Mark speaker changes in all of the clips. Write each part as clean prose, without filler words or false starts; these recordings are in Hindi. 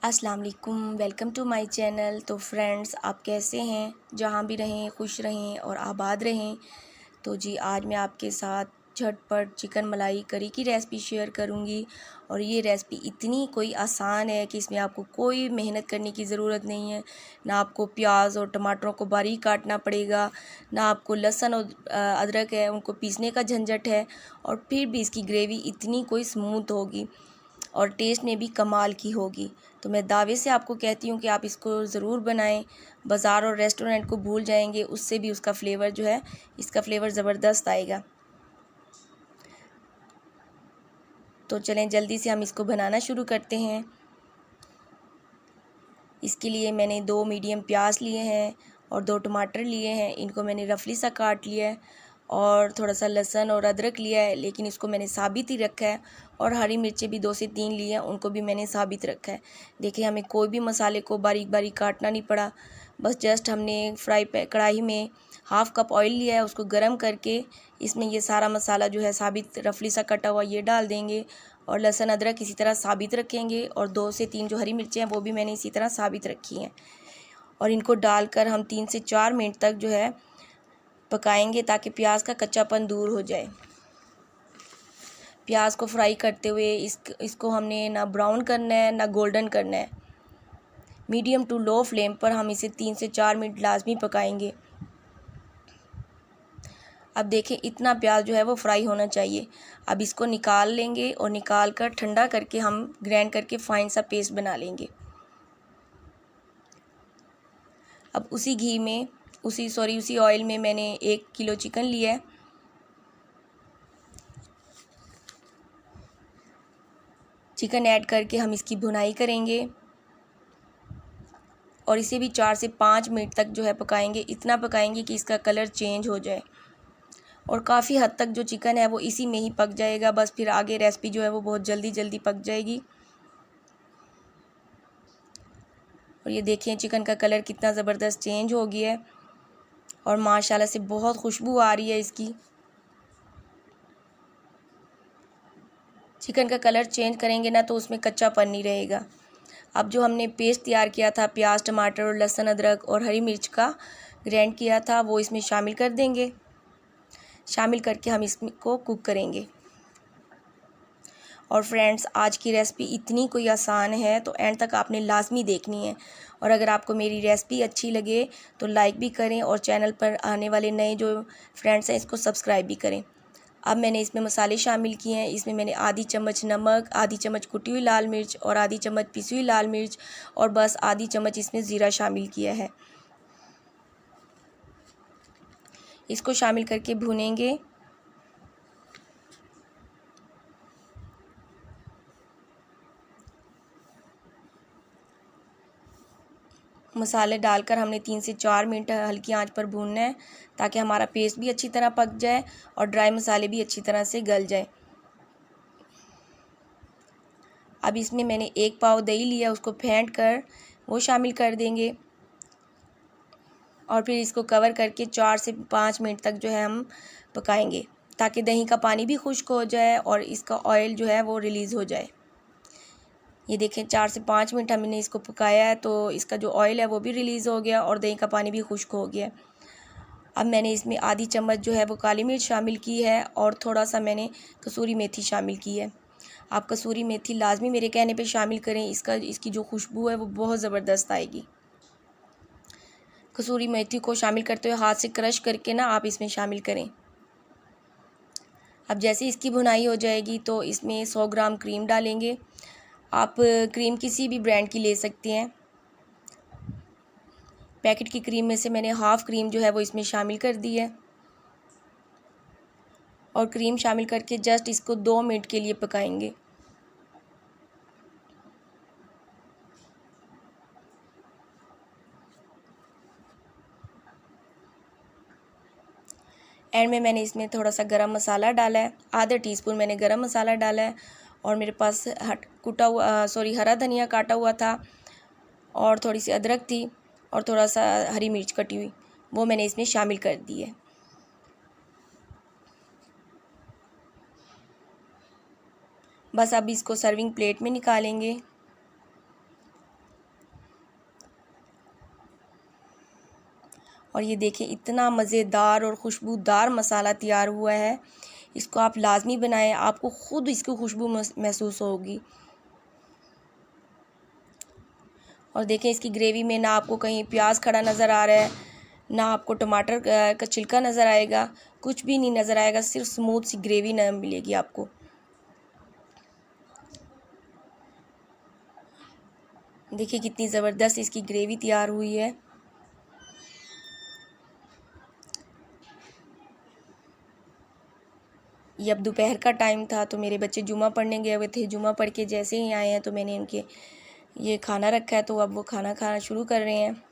Speaker 1: अस्सलाम वालेकुम, वेलकम टू माय चैनल। तो फ्रेंड्स, आप कैसे हैं? जहाँ भी रहें खुश रहें और आबाद रहें। तो जी, आज मैं आपके साथ झटपट चिकन मलाई करी की रेसिपी शेयर करूँगी। और ये रेसिपी इतनी कोई आसान है कि इसमें आपको कोई मेहनत करने की ज़रूरत नहीं है। ना आपको प्याज और टमाटरों को बारीक काटना पड़ेगा, ना आपको लहसुन और अदरक है उनको पीसने का झंझट है। और फिर भी इसकी ग्रेवी इतनी कोई स्मूथ होगी और टेस्ट में भी कमाल की होगी। तो मैं दावे से आपको कहती हूँ कि आप इसको ज़रूर बनाएं। बाज़ार और रेस्टोरेंट को भूल जाएंगे, उससे भी उसका फ्लेवर जो है, इसका फ्लेवर ज़बरदस्त आएगा। तो चलें जल्दी से हम इसको बनाना शुरू करते हैं। इसके लिए मैंने 2 मीडियम प्याज लिए हैं और 2 टमाटर लिए हैं। इनको मैंने रफली सा काट लिया है। और थोड़ा सा लहसुन और अदरक लिया है, लेकिन इसको मैंने साबित ही रखा है। और हरी मिर्चें भी 2 से 3 लिए हैं, उनको भी मैंने साबित रखा है। देखिए, हमें कोई भी मसाले को बारीक बारीक काटना नहीं पड़ा। बस जस्ट हमने कढ़ाई में हाफ़ कप ऑयल लिया है, उसको गर्म करके इसमें ये सारा मसाला जो है साबित रफली सा कटा हुआ ये डाल देंगे। और लहसुन अदरक इसी तरह साबित रखेंगे। और 2 से 3 जो हरी मिर्चें हैं वो भी मैंने इसी तरह साबित रखी हैं। और इनको डालकर हम 3 से 4 मिनट तक जो है पकाएंगे, ताकि प्याज का कच्चापन दूर हो जाए। प्याज को फ्राई करते हुए इसको हमने ना ब्राउन करना है ना गोल्डन करना है। मीडियम टू लो फ्लेम पर हम इसे 3 से 4 मिनट लाजमी पकाएंगे। अब देखें, इतना प्याज जो है वो फ्राई होना चाहिए। अब इसको निकाल लेंगे और निकाल कर ठंडा करके हम ग्राइंड करके फाइन सा पेस्ट बना लेंगे। अब उसी ऑयल में मैंने 1 किलो चिकन लिया है। चिकन ऐड करके हम इसकी भुनाई करेंगे और इसे भी 4 से 5 मिनट तक जो है पकाएंगे। इतना पकाएंगे कि इसका कलर चेंज हो जाए। और काफ़ी हद तक जो चिकन है वो इसी में ही पक जाएगा। बस फिर आगे रेसिपी जो है वो बहुत जल्दी जल्दी पक जाएगी। और ये देखिए, चिकन का कलर कितना ज़बरदस्त चेंज हो गया है और माशाल्लाह से बहुत खुशबू आ रही है इसकी। चिकन का कलर चेंज करेंगे ना तो उसमें कच्चापन नहीं रहेगा। अब जो हमने पेस्ट तैयार किया था प्याज टमाटर और लहसुन अदरक और हरी मिर्च का ग्राइंड किया था, वो इसमें शामिल कर देंगे। शामिल करके हम इसको कुक करेंगे। और फ्रेंड्स, आज की रेसिपी इतनी कोई आसान है तो एंड तक आपने लाजमी देखनी है। और अगर आपको मेरी रेसिपी अच्छी लगे तो लाइक भी करें और चैनल पर आने वाले नए जो फ्रेंड्स हैं इसको सब्सक्राइब भी करें। अब मैंने इसमें मसाले शामिल किए हैं। इसमें मैंने आधी चम्मच नमक, आधी चम्मच कुटी हुई लाल मिर्च और आधी चम्मच पिसी हुई लाल मिर्च और बस आधी चम्मच इसमें ज़ीरा शामिल किया है। इसको शामिल करके भूनेंगे। मसाले डालकर हमने 3 से 4 मिनट हल्की आंच पर भूनना है, ताकि हमारा पेस्ट भी अच्छी तरह पक जाए और ड्राई मसाले भी अच्छी तरह से गल जाए। अब इसमें मैंने 1 पाव दही लिया, उसको फेंट कर वो शामिल कर देंगे। और फिर इसको कवर करके 4 से 5 मिनट तक जो है हम पकाएंगे, ताकि दही का पानी भी खुश्क हो जाए और इसका ऑयल जो है वो रिलीज़ हो जाए। ये देखें, 4 से 5 मिनट हमने इसको पकाया है तो इसका जो ऑयल है वो भी रिलीज़ हो गया और दही का पानी भी खुश्क हो गया। अब मैंने इसमें आधी चम्मच जो है वो काली मिर्च शामिल की है और थोड़ा सा मैंने कसूरी मेथी शामिल की है। आप कसूरी मेथी लाजमी मेरे कहने पे शामिल करें, इसकी जो खुशबू है वो बहुत ज़बरदस्त आएगी। कसूरी मेथी को शामिल करते हुए हाथ से क्रश करके ना आप इसमें शामिल करें। अब जैसे इसकी भुनाई हो जाएगी तो इसमें 100 ग्राम क्रीम डालेंगे। आप क्रीम किसी भी ब्रांड की ले सकते हैं। पैकेट की क्रीम में से मैंने हाफ़ क्रीम जो है वो इसमें शामिल कर दी है। और क्रीम शामिल करके जस्ट इसको 2 मिनट के लिए पकाएंगे। एंड में मैंने इसमें थोड़ा सा गरम मसाला डाला है, आधा टीस्पून मैंने गरम मसाला डाला है। और मेरे पास हरा धनिया काटा हुआ था और थोड़ी सी अदरक थी और थोड़ा सा हरी मिर्च कटी हुई, वो मैंने इसमें शामिल कर दी है। बस अब इसको सर्विंग प्लेट में निकालेंगे। और ये देखिए इतना मज़ेदार और खुशबूदार मसाला तैयार हुआ है। इसको आप लाजमी बनाएं, आपको ख़ुद इसकी खुशबू महसूस होगी। और देखें इसकी ग्रेवी में ना आपको कहीं प्याज खड़ा नज़र आ रहा है, ना आपको टमाटर का छिलका नज़र आएगा, कुछ भी नहीं नज़र आएगा, सिर्फ स्मूथ सी ग्रेवी न मिलेगी आपको। देखिए कितनी ज़बरदस्त इसकी ग्रेवी तैयार हुई है। ये अब दोपहर का टाइम था तो मेरे बच्चे जुमा पढ़ने गए हुए थे। जुमा पढ़ के जैसे ही आए हैं तो मैंने इनके ये खाना रखा है, तो अब वो खाना खाना शुरू कर रहे हैं।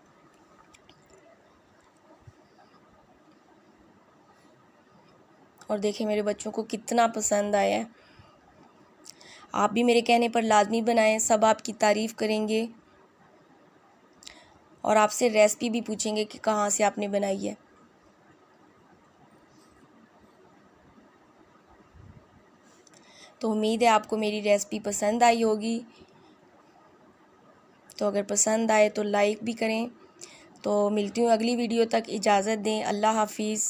Speaker 1: और देखें मेरे बच्चों को कितना पसंद आया है। आप भी मेरे कहने पर लाजमी बनाएं, सब आपकी तारीफ़ करेंगे और आपसे रेसिपी भी पूछेंगे कि कहाँ से आपने बनाई है। तो उम्मीद है आपको मेरी रेसिपी पसंद आई होगी। तो अगर पसंद आए तो लाइक भी करें। तो मिलती हूँ अगली वीडियो तक, इजाज़त दें। अल्लाह हाफिज़।